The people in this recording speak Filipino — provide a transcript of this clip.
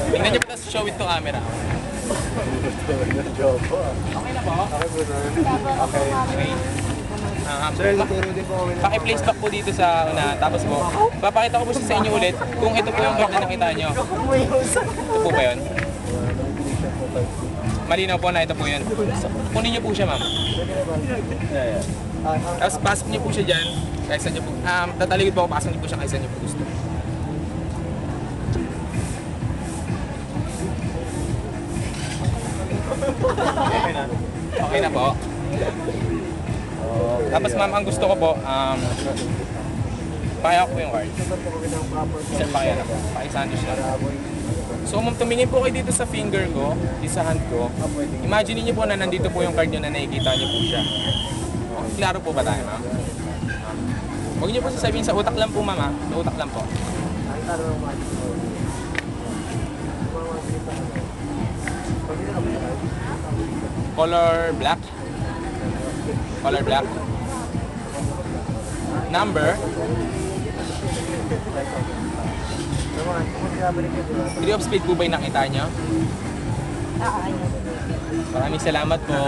Tingnan niyo po, tapos show it to camera. Okay na po? Okay. Sir, naturo din po kami ng Paki-place back po dito sa una. Tapos po, papakita ko po siya sa inyo ulit kung ito po yung card na nakita nyo. Ito po ba yun? Malinaw po na ito po yun. Kunin niyo po siya, ma'am. Tapos pasok niyo po siya dyan. Kaysa niyo po, tataligid po ako, pasok niyo po siya kaysa niyo po gusto. Okay na po. Tapos ma'am, ang gusto ko po, pakaya ko po yung card. Sir, pakaya na po. Pakisandwich lang. So ma'am, tumingin po kayo dito sa finger ko, dito sa hand ko. Imagine niyo po na nandito po yung card nyo na nakikita niyo po siya. Okay, klaro po ba tayo, ma'am? Huwag niyo po sasabihin sa utak lang po, ma'am, ha? Sa utak lang po. Color black. Color black. Number. 3 of spade po ba yung nakita nyo? Maraming salamat po.